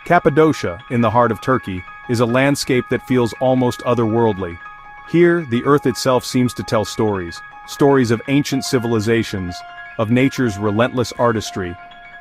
Cappadocia, in the heart of Turkey, is a landscape that feels almost otherworldly. Here, the earth itself seems to tell stories of ancient civilizations, of nature's relentless artistry,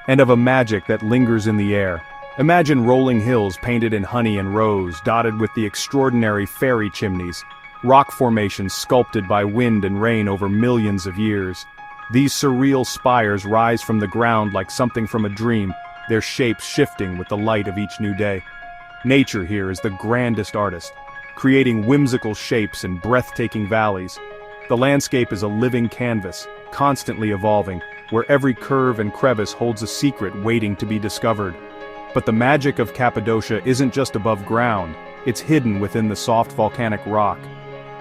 and of a magic that lingers in the air. Imagine rolling hills painted in honey and rose, dotted with the extraordinary fairy chimneys, rock formations sculpted by wind and rain over millions of years. These surreal spires rise from the ground like something from a dream, their shapes shifting with the light of each new day. Nature here is the grandest artist, creating whimsical shapes and breathtaking valleys. The landscape is a living canvas, constantly evolving, where every curve and crevice holds a secret waiting to be discovered. But the magic of Cappadocia isn't just above ground, it's hidden within the soft volcanic rock.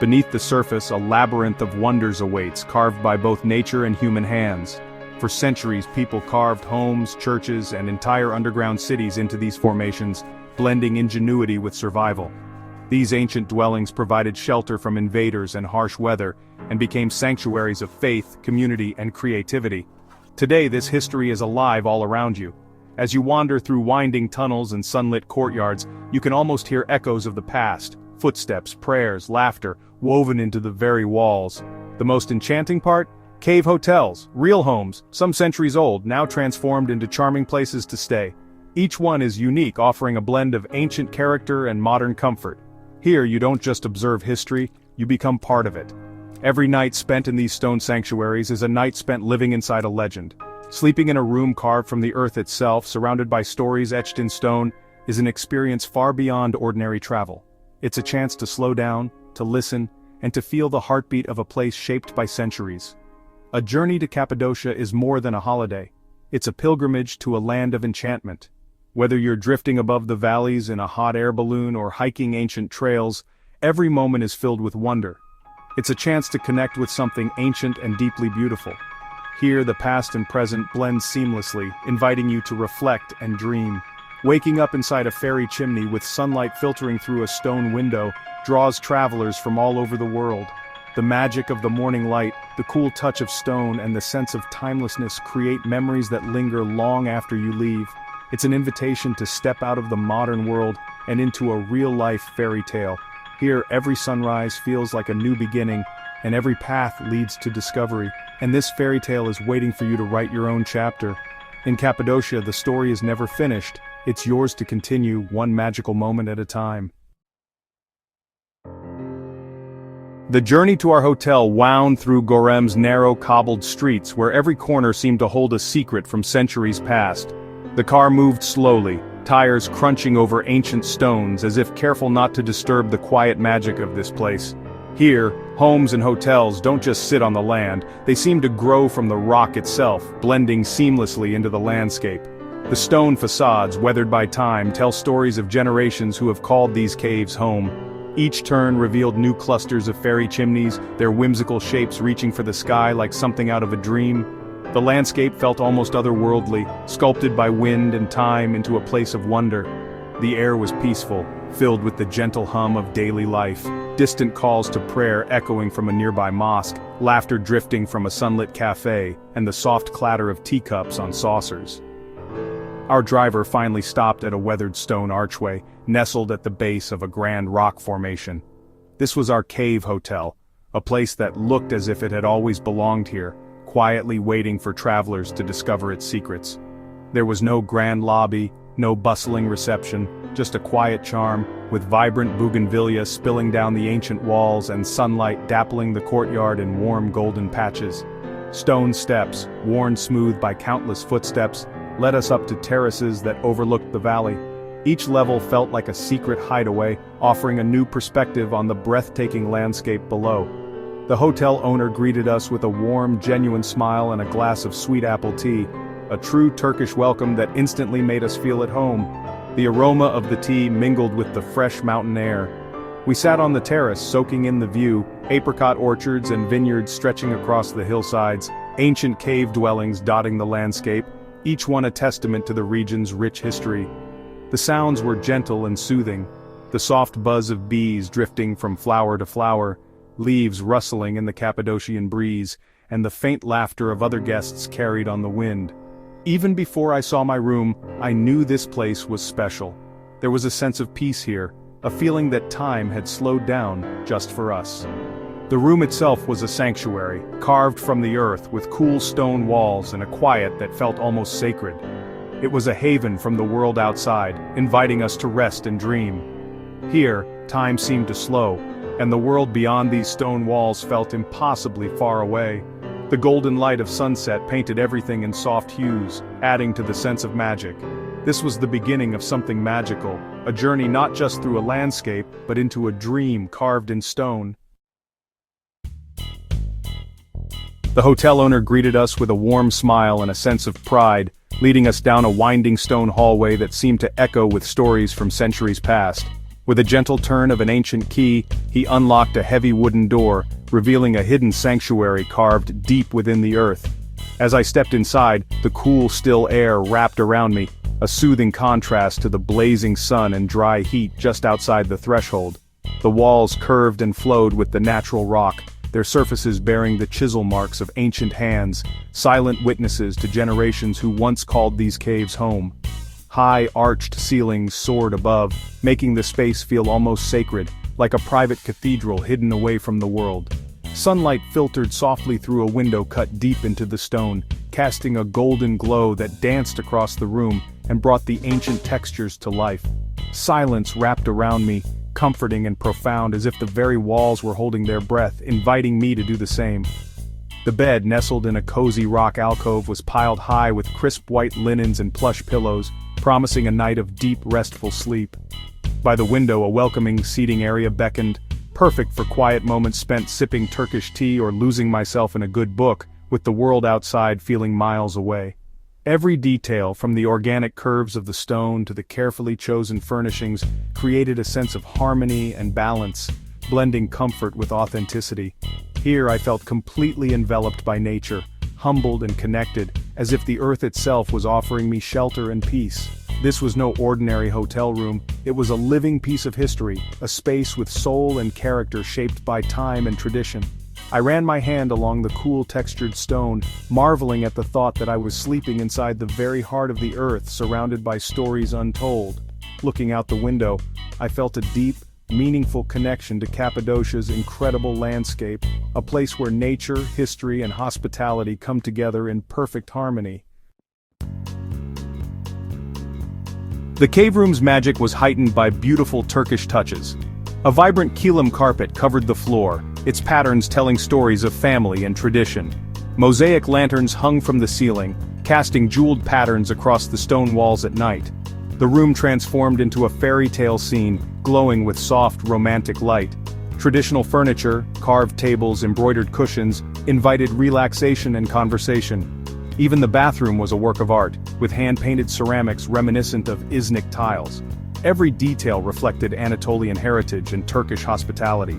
Beneath the surface, a labyrinth of wonders awaits, carved by both nature and human hands. For centuries, people carved homes, churches, and entire underground cities into these formations, blending ingenuity with survival. These ancient dwellings provided shelter from invaders and harsh weather, and became sanctuaries of faith, community, and creativity. Today, this history is alive all around you. As you wander through winding tunnels and sunlit courtyards, you can almost hear echoes of the past, footsteps, prayers, laughter, woven into the very walls. The most enchanting part? Cave hotels, real homes, some centuries old, now transformed into charming places to stay. Each one is unique, offering a blend of ancient character and modern comfort. Here you don't just observe history, you become part of it. Every night spent in these stone sanctuaries is a night spent living inside a legend. Sleeping in a room carved from the earth itself, surrounded by stories etched in stone, is an experience far beyond ordinary travel. It's a chance to slow down, to listen, and to feel the heartbeat of a place shaped by centuries. A journey to Cappadocia is more than a holiday. It's a pilgrimage to a land of enchantment. Whether you're drifting above the valleys in a hot air balloon or hiking ancient trails, every moment is filled with wonder. It's a chance to connect with something ancient and deeply beautiful. Here, the past and present blend seamlessly, inviting you to reflect and dream. Waking up inside a fairy chimney with sunlight filtering through a stone window draws travelers from all over the world. The magic of the morning light, the cool touch of stone, and the sense of timelessness create memories that linger long after you leave. It's an invitation to step out of the modern world and into a real-life fairy tale. Here, every sunrise feels like a new beginning, and every path leads to discovery. And this fairy tale is waiting for you to write your own chapter. In Cappadocia, the story is never finished. It's yours to continue, one magical moment at a time. The journey to our hotel wound through Gorem's narrow cobbled streets where every corner seemed to hold a secret from centuries past. The car moved slowly, tires crunching over ancient stones as if careful not to disturb the quiet magic of this place. Here, homes and hotels don't just sit on the land, they seem to grow from the rock itself, blending seamlessly into the landscape. The stone facades, weathered by time, tell stories of generations who have called these caves home. Each turn revealed new clusters of fairy chimneys, their whimsical shapes reaching for the sky like something out of a dream. The landscape felt almost otherworldly, sculpted by wind and time into a place of wonder. The air was peaceful, filled with the gentle hum of daily life, distant calls to prayer echoing from a nearby mosque, laughter drifting from a sunlit cafe, and the soft clatter of teacups on saucers. Our driver finally stopped at a weathered stone archway, nestled at the base of a grand rock formation. This was our cave hotel, a place that looked as if it had always belonged here, quietly waiting for travelers to discover its secrets. There was no grand lobby, no bustling reception, just a quiet charm, with vibrant bougainvillea spilling down the ancient walls and sunlight dappling the courtyard in warm golden patches. Stone steps, worn smooth by countless footsteps, led us up to terraces that overlooked the valley. Each level felt like a secret hideaway, offering a new perspective on the breathtaking landscape below. The hotel owner greeted us with a warm, genuine smile and a glass of sweet apple tea, a true Turkish welcome that instantly made us feel at home. The aroma of the tea mingled with the fresh mountain air. We sat on the terrace, soaking in the view, apricot orchards and vineyards stretching across the hillsides, ancient cave dwellings dotting the landscape, each one a testament to the region's rich history. The sounds were gentle and soothing, the soft buzz of bees drifting from flower to flower, leaves rustling in the Cappadocian breeze, and the faint laughter of other guests carried on the wind. Even before I saw my room, I knew this place was special. There was a sense of peace here, a feeling that time had slowed down just for us. The room itself was a sanctuary, carved from the earth with cool stone walls and a quiet that felt almost sacred. It was a haven from the world outside, inviting us to rest and dream. Here, time seemed to slow, and the world beyond these stone walls felt impossibly far away. The golden light of sunset painted everything in soft hues, adding to the sense of magic. This was the beginning of something magical, a journey not just through a landscape, but into a dream carved in stone. The hotel owner greeted us with a warm smile and a sense of pride, leading us down a winding stone hallway that seemed to echo with stories from centuries past. With a gentle turn of an ancient key, he unlocked a heavy wooden door, revealing a hidden sanctuary carved deep within the earth. As I stepped inside, the cool, still air wrapped around me, a soothing contrast to the blazing sun and dry heat just outside the threshold. The walls curved and flowed with the natural rock, their surfaces bearing the chisel marks of ancient hands, silent witnesses to generations who once called these caves home. High, arched ceilings soared above, making the space feel almost sacred, like a private cathedral hidden away from the world. Sunlight filtered softly through a window cut deep into the stone, casting a golden glow that danced across the room and brought the ancient textures to life. Silence wrapped around me, comforting and profound, as if the very walls were holding their breath, inviting me to do the same. The bed, nestled in a cozy rock alcove, was piled high with crisp white linens and plush pillows, promising a night of deep, restful sleep. By the window, a welcoming seating area beckoned, perfect for quiet moments spent sipping Turkish tea or losing myself in a good book, with the world outside feeling miles away. Every detail, from the organic curves of the stone to the carefully chosen furnishings, created a sense of harmony and balance, blending comfort with authenticity. Here I felt completely enveloped by nature, humbled and connected, as if the earth itself was offering me shelter and peace. This was no ordinary hotel room, it was a living piece of history, a space with soul and character shaped by time and tradition. I ran my hand along the cool textured stone, marveling at the thought that I was sleeping inside the very heart of the earth, surrounded by stories untold. Looking out the window, I felt a deep, meaningful connection to Cappadocia's incredible landscape, a place where nature, history, and hospitality come together in perfect harmony. The cave room's magic was heightened by beautiful Turkish touches. A vibrant kilim carpet covered the floor, its patterns telling stories of family and tradition. Mosaic lanterns hung from the ceiling, casting jeweled patterns across the stone walls at night. The room transformed into a fairy tale scene, glowing with soft, romantic light. Traditional furniture, carved tables, embroidered cushions, invited relaxation and conversation. Even the bathroom was a work of art, with hand-painted ceramics reminiscent of Iznik tiles. Every detail reflected Anatolian heritage and Turkish hospitality.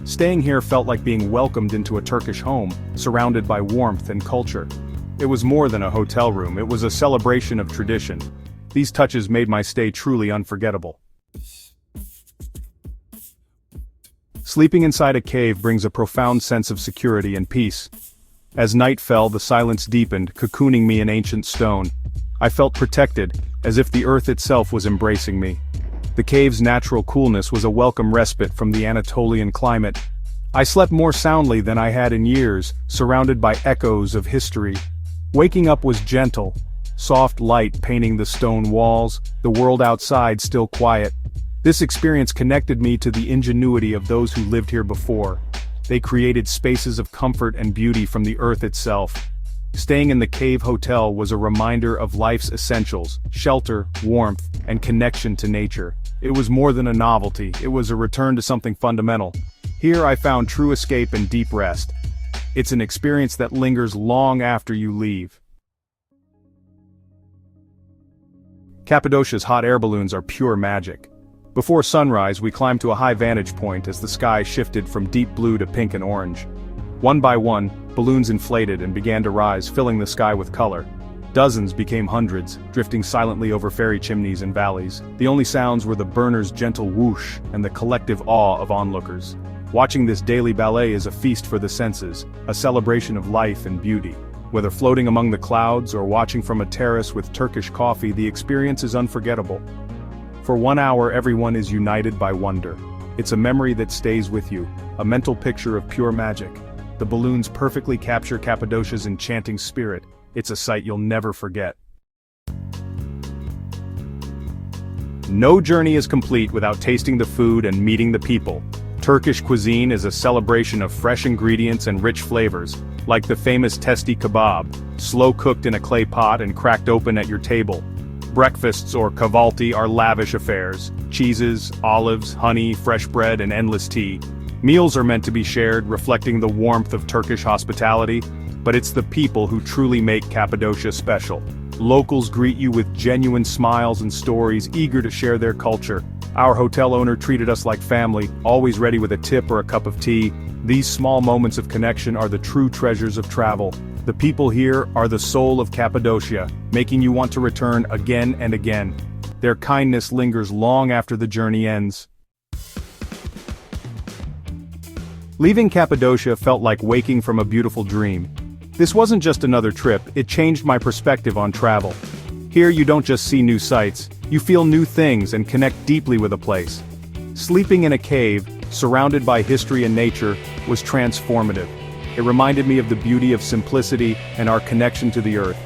Staying here felt like being welcomed into a Turkish home, surrounded by warmth and culture. It was more than a hotel room, it was a celebration of tradition. These touches made my stay truly unforgettable. Sleeping inside a cave brings a profound sense of security and peace. As night fell, the silence deepened, cocooning me in ancient stone. I felt protected, as if the earth itself was embracing me. The cave's natural coolness was a welcome respite from the Anatolian climate. I slept more soundly than I had in years, surrounded by echoes of history. Waking up was gentle, soft light painting the stone walls, the world outside still quiet. This experience connected me to the ingenuity of those who lived here before. They created spaces of comfort and beauty from the earth itself. Staying in the cave hotel was a reminder of life's essentials: shelter, warmth, and connection to nature. It was more than a novelty, it was a return to something fundamental. Here I found true escape and deep rest. It's an experience that lingers long after you leave. Cappadocia's hot air balloons are pure magic. Before sunrise, we climbed to a high vantage point as the sky shifted from deep blue to pink and orange. One by one, balloons inflated and began to rise, filling the sky with color. Dozens became hundreds, drifting silently over fairy chimneys and valleys. The only sounds were the burner's gentle whoosh and the collective awe of onlookers. Watching this daily ballet is a feast for the senses, a celebration of life and beauty. Whether floating among the clouds or watching from a terrace with Turkish coffee, the experience is unforgettable. For 1 hour, everyone is united by wonder. It's a memory that stays with you, a mental picture of pure magic. The balloons perfectly capture Cappadocia's enchanting spirit. It's a sight you'll never forget. No journey is complete without tasting the food and meeting the people. Turkish cuisine is a celebration of fresh ingredients and rich flavors, like the famous testi kebab, slow-cooked in a clay pot and cracked open at your table. Breakfasts, or kahvaltı, are lavish affairs: cheeses, olives, honey, fresh bread, and endless tea. Meals are meant to be shared, reflecting the warmth of Turkish hospitality, but it's the people who truly make Cappadocia special. Locals greet you with genuine smiles and stories, eager to share their culture. Our hotel owner treated us like family, always ready with a tip or a cup of tea. These small moments of connection are the true treasures of travel. The people here are the soul of Cappadocia, making you want to return again and again. Their kindness lingers long after the journey ends. Leaving Cappadocia felt like waking from a beautiful dream. This wasn't just another trip, it changed my perspective on travel. Here you don't just see new sights, you feel new things and connect deeply with a place. Sleeping in a cave, surrounded by history and nature, was transformative. It reminded me of the beauty of simplicity and our connection to the earth.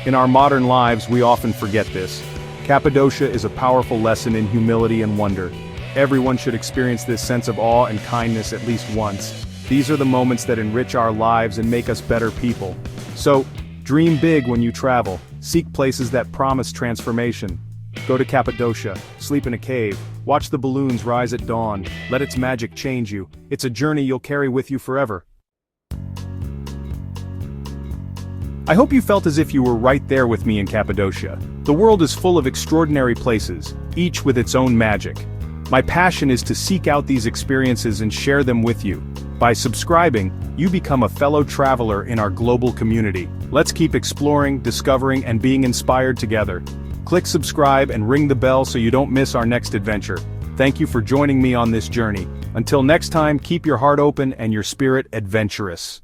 In our modern lives, we often forget this. Cappadocia is a powerful lesson in humility and wonder. Everyone should experience this sense of awe and kindness at least once. These are the moments that enrich our lives and make us better people. So, dream big when you travel. Seek places that promise transformation. Go to Cappadocia, sleep in a cave, watch the balloons rise at dawn, let its magic change you. It's a journey you'll carry with you forever. I hope you felt as if you were right there with me in Cappadocia. The world is full of extraordinary places, each with its own magic. My passion is to seek out these experiences and share them with you. By subscribing, you become a fellow traveler in our global community. Let's keep exploring, discovering, and being inspired together. Click subscribe and ring the bell so you don't miss our next adventure. Thank you for joining me on this journey. Until next time, keep your heart open and your spirit adventurous.